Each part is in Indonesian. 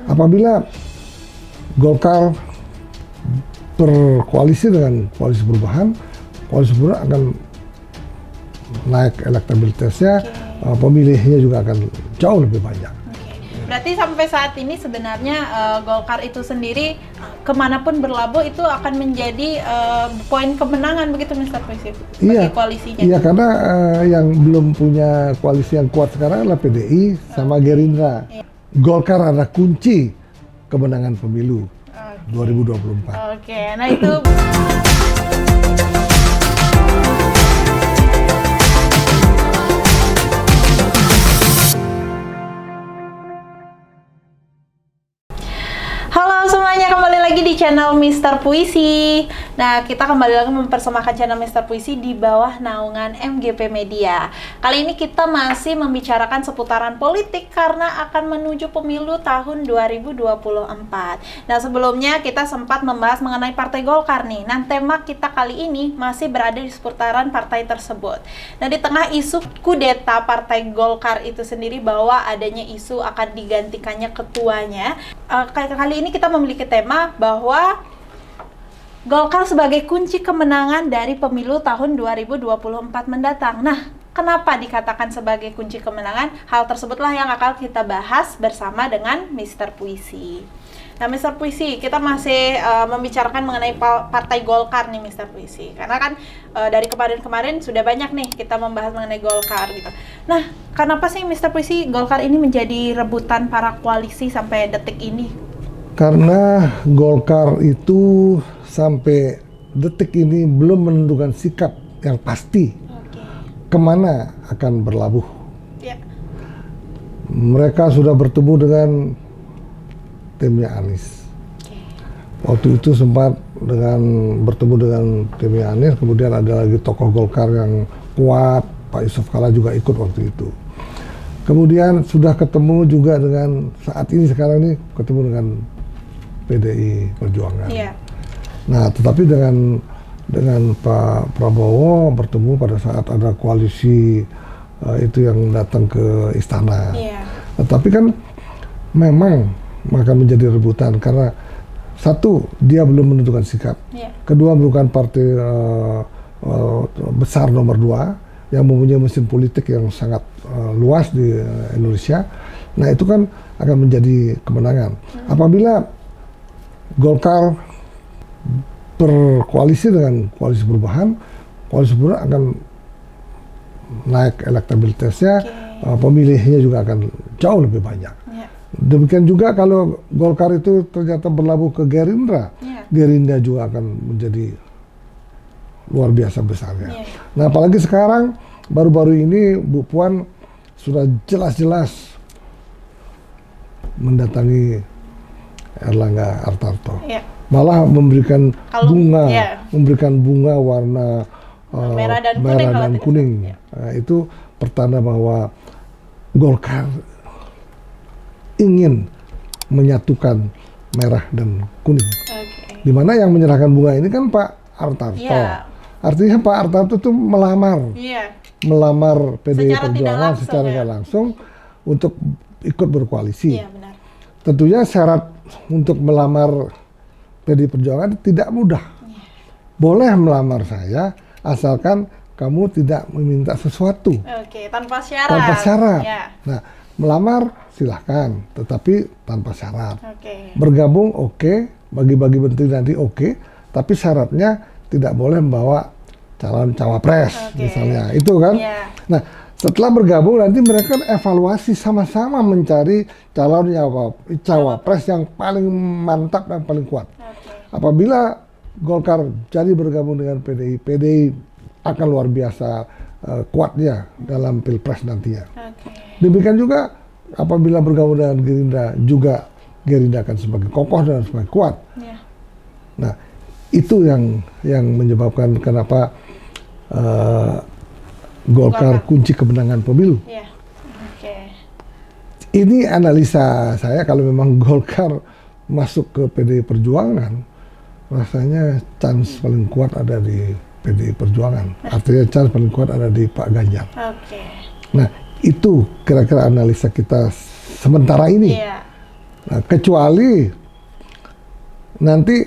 Apabila Golkar berkoalisi dengan koalisi perubahan akan naik elektabilitasnya, pemilihnya juga akan jauh lebih banyak. Berarti sampai saat ini sebenarnya Golkar itu sendiri kemanapun berlabuh itu akan menjadi poin kemenangan begitu Mr. Puisi bagi koalisinya? Iya, karena yang belum punya koalisi yang kuat sekarang adalah PDI sama Gerindra. Golkar adalah kunci kemenangan pemilu 2024. Oke, nah itu. Halo semuanya, kembali lagi di channel Mr. Puisi. Nah, kita kembali lagi mempersembahkan channel Mr. Puisi di bawah naungan MGP Media. Kali ini kita masih membicarakan seputaran politik karena akan menuju pemilu tahun 2024. Nah, sebelumnya kita sempat membahas mengenai Partai Golkar nih. Nah, tema kita kali ini masih berada di seputaran partai tersebut. Nah, di tengah isu kudeta Partai Golkar itu sendiri bahwa adanya isu akan digantikannya ketuanya, kali ini kita memiliki tema bahwa Golkar sebagai kunci kemenangan dari pemilu tahun 2024 mendatang. Nah, kenapa dikatakan sebagai kunci kemenangan? Hal tersebutlah yang akan kita bahas bersama dengan Mr. Puisi. Nah, Mr. Puisi, kita masih membicarakan mengenai Partai Golkar nih, Mr. Puisi. Karena kan dari kemarin-kemarin sudah banyak nih kita membahas mengenai Golkar gitu. Nah, kenapa sih Mr. Puisi Golkar ini menjadi rebutan para koalisi sampai detik ini? Karena Golkar itu sampai detik ini belum menentukan sikap yang pasti kemana akan berlabuh. Mereka sudah bertemu dengan timnya Anies. Waktu itu sempat bertemu dengan timnya Anies, kemudian ada lagi tokoh Golkar yang kuat, Pak Yusuf Kalla juga ikut waktu itu. Kemudian sudah ketemu juga dengan saat ini sekarang ini ketemu dengan PDI Perjuangan. Nah, tetapi dengan Pak Prabowo bertemu pada saat ada koalisi itu yang datang ke istana. Tetapi kan memang akan menjadi rebutan karena satu, dia belum menentukan sikap. Kedua, merupakan partai besar nomor 2 yang mempunyai mesin politik yang sangat luas di Indonesia. Nah, itu kan akan menjadi kemenangan. Apabila Golkar berkoalisi dengan koalisi perubahan akan naik elektabilitasnya, pemilihnya juga akan jauh lebih banyak. Demikian juga kalau Golkar itu ternyata berlabuh ke Gerindra, Gerindra juga akan menjadi luar biasa besarnya. Nah, apalagi sekarang baru-baru ini Bu Puan sudah jelas-jelas mendatangi Erlangga Hartarto, malah memberikan bunga warna merah dan kuning. Nah, itu pertanda bahwa Golkar ingin menyatukan merah dan kuning. Dimana yang menyerahkan bunga ini kan Pak Hartarto. Artinya Pak Hartarto itu melamar PDI Perjuangan secara tidak langsung untuk ikut berkoalisi. Tentunya syarat untuk melamar PDI Perjuangan tidak mudah. Boleh melamar saya asalkan kamu tidak meminta sesuatu. Tanpa syarat. Nah, melamar silahkan, tetapi tanpa syarat. Bergabung bagi-bagi menteri nanti tapi syaratnya tidak boleh membawa calon cawapres misalnya, itu kan. Nah, setelah bergabung nanti mereka evaluasi sama-sama mencari calon cawapres yang paling mantap dan paling kuat. Apabila Golkar jadi bergabung dengan PDI akan luar biasa kuatnya dalam pilpres nantinya. Demikian juga apabila bergabung dengan Gerindra, juga Gerindra akan semakin kokoh dan semakin kuat. Nah, itu yang menyebabkan kenapa Golkar kunci kemenangan pemilu. Ini analisa saya, kalau memang Golkar masuk ke PDI Perjuangan, rasanya chance paling kuat ada di PDI Perjuangan. Artinya chance paling kuat ada di Pak Ganjar. Nah, itu kira-kira analisa kita sementara ini. Nah, kecuali nanti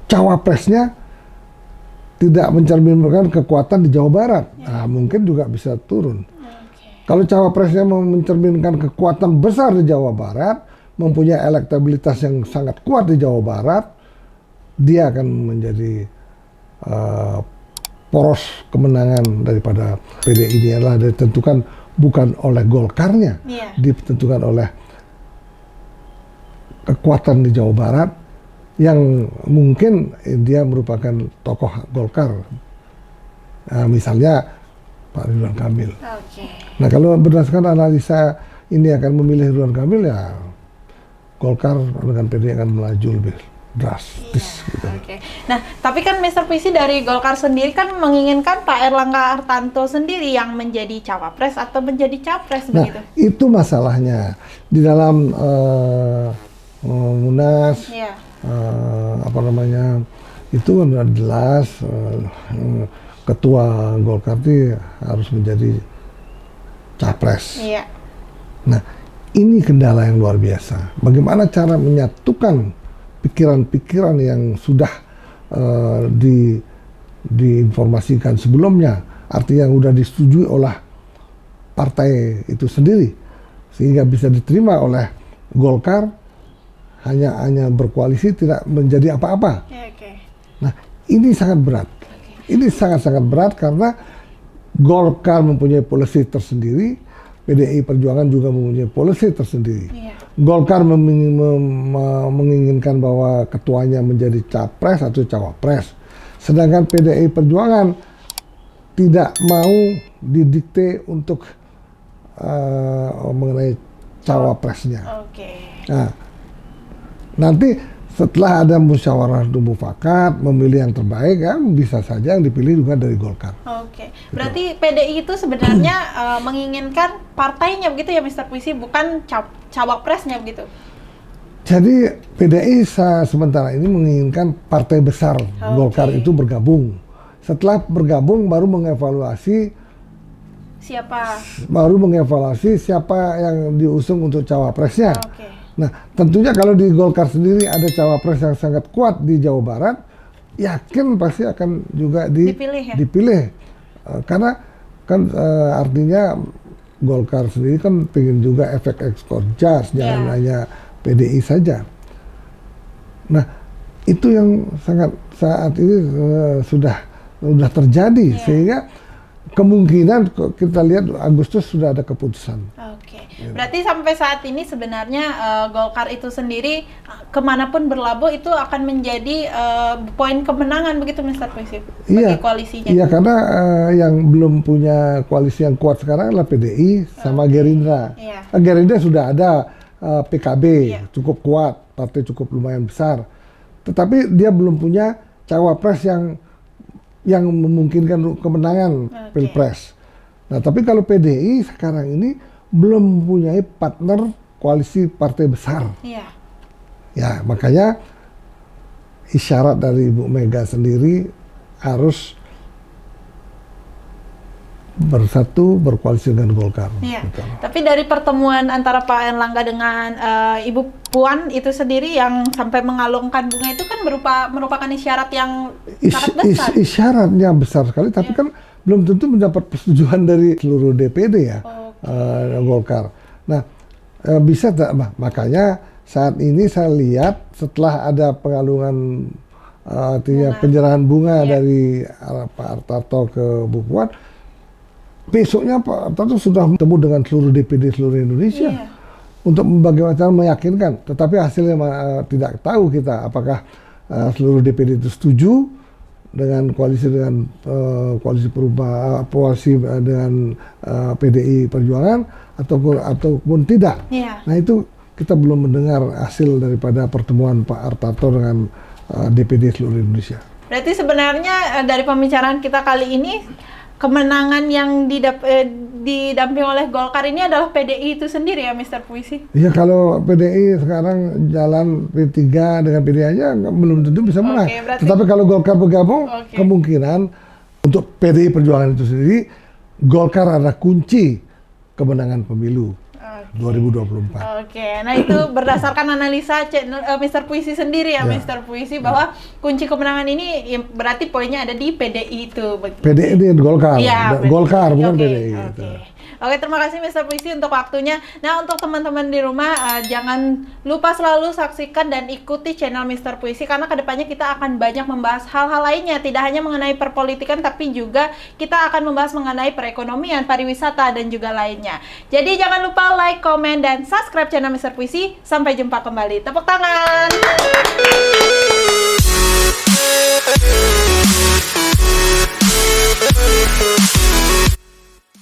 cawapresnya tidak mencerminkan kekuatan di Jawa Barat, nah mungkin juga bisa turun. Kalau cawapresnya mencerminkan kekuatan besar di Jawa Barat, mempunyai elektabilitas yang sangat kuat di Jawa Barat, dia akan menjadi poros kemenangan daripada PDI. Ini adalah ditentukan bukan oleh Golkarnya, ditentukan oleh kekuatan di Jawa Barat yang mungkin dia merupakan tokoh Golkar, misalnya Pak Ridwan Kamil. Nah, kalau berdasarkan analisa ini akan memilih Ridwan Kamil, ya Golkar dengan PDI akan melaju lebih drastis. Gitu. Nah, tapi kan Mr. Puisi dari Golkar sendiri kan menginginkan Pak Erlangga Hartarto sendiri yang menjadi cawapres atau menjadi capres, nah, begitu? Itu masalahnya di dalam Munas. Apa namanya, itu kan jelas ketua Golkar itu harus menjadi capres. Nah, ini kendala yang luar biasa. Bagaimana cara menyatukan pikiran-pikiran yang sudah diinformasikan sebelumnya, artinya yang sudah disetujui oleh partai itu sendiri, sehingga bisa diterima oleh Golkar. Hanya berkoalisi tidak menjadi apa-apa. Nah, ini sangat berat. Ini sangat-sangat berat karena Golkar mempunyai polisi tersendiri, PDI Perjuangan juga mempunyai polisi tersendiri. Golkar menginginkan bahwa ketuanya menjadi capres atau cawapres, sedangkan PDI Perjuangan tidak mau didikte untuk mengenai cawapresnya. Nah, nanti setelah ada musyawarah mufakat memilih yang terbaik, ya bisa saja yang dipilih juga dari Golkar. Berarti PDI itu sebenarnya menginginkan partainya begitu ya Mr. Puisi, bukan cawapresnya begitu? Jadi PDI sementara ini menginginkan partai besar Golkar itu bergabung. Setelah bergabung baru mengevaluasi siapa yang diusung untuk cawapresnya. Nah, tentunya kalau di Golkar sendiri ada cawapres yang sangat kuat di Jawa Barat, yakin pasti akan juga dipilih. Karena kan artinya Golkar sendiri kan pengen juga efek ekspor jas, jangan hanya PDI saja. Nah, itu yang saat ini sudah terjadi, sehingga kemungkinan kita lihat Agustus sudah ada keputusan. Berarti sampai saat ini sebenarnya Golkar itu sendiri kemanapun berlabuh itu akan menjadi poin kemenangan begitu Mr. Puisi bagi koalisinya? Iya, karena yang belum punya koalisi yang kuat sekarang adalah PDI sama Gerindra. Gerindra sudah ada PKB cukup kuat, partai cukup lumayan besar. Tetapi dia belum punya cawapres yang memungkinkan kemenangan Pilpres. Nah, tapi kalau PDI sekarang ini belum mempunyai partner koalisi partai besar. Ya, makanya isyarat dari Ibu Mega sendiri harus bersatu berkoalisi dengan Golkar. Tapi dari pertemuan antara Pak Erlangga dengan Ibu Puan itu sendiri yang sampai mengalungkan bunga itu kan merupakan isyarat yang sangat besar. Isyaratnya besar sekali, tapi kan belum tentu mendapat persetujuan dari seluruh DPD ya. Golkar. Nah, bisa tak? Makanya saat ini saya lihat setelah ada pengalungan artinya penyerahan bunga dari Pak Hartarto ke Bu Puan, besoknya Pak Hartarto sudah bertemu dengan seluruh DPD seluruh Indonesia untuk bagaimana meyakinkan. Tetapi hasilnya tidak tahu kita apakah seluruh DPD itu setuju dengan koalisi dengan PDI Perjuangan ataupun tidak. Nah, itu kita belum mendengar hasil daripada pertemuan Pak Hartarto dengan DPD seluruh Indonesia. Berarti sebenarnya dari pembicaraan kita kali ini kemenangan yang didampingi oleh Golkar ini adalah PDI itu sendiri ya Mr. Puisi? Iya, kalau PDI sekarang jalan P3 dengan PDI aja belum tentu bisa menang. Tetapi kalau Golkar bergabung, kemungkinan untuk PDI Perjuangan itu sendiri, Golkar adalah kunci kemenangan pemilu. 2024. Oke, nah itu berdasarkan analisa Mr. Puisi sendiri ya, Ya. Mr. Puisi, bahwa kunci kemenangan ini ya, berarti poinnya ada di PDI itu. PDI ini Golkar, Iya, Golkar bukan Oke, PDI. oke. Gitu. Oke, terima kasih Mr. Puisi untuk waktunya. Nah, untuk teman-teman di rumah, jangan lupa selalu saksikan dan ikuti channel Mr. Puisi, karena kedepannya kita akan banyak membahas hal-hal lainnya, tidak hanya mengenai perpolitikan, tapi juga kita akan membahas mengenai perekonomian, pariwisata, dan juga lainnya. Jadi jangan lupa like, komen, dan subscribe channel Mr. Puisi. Sampai jumpa kembali. Tepuk tangan!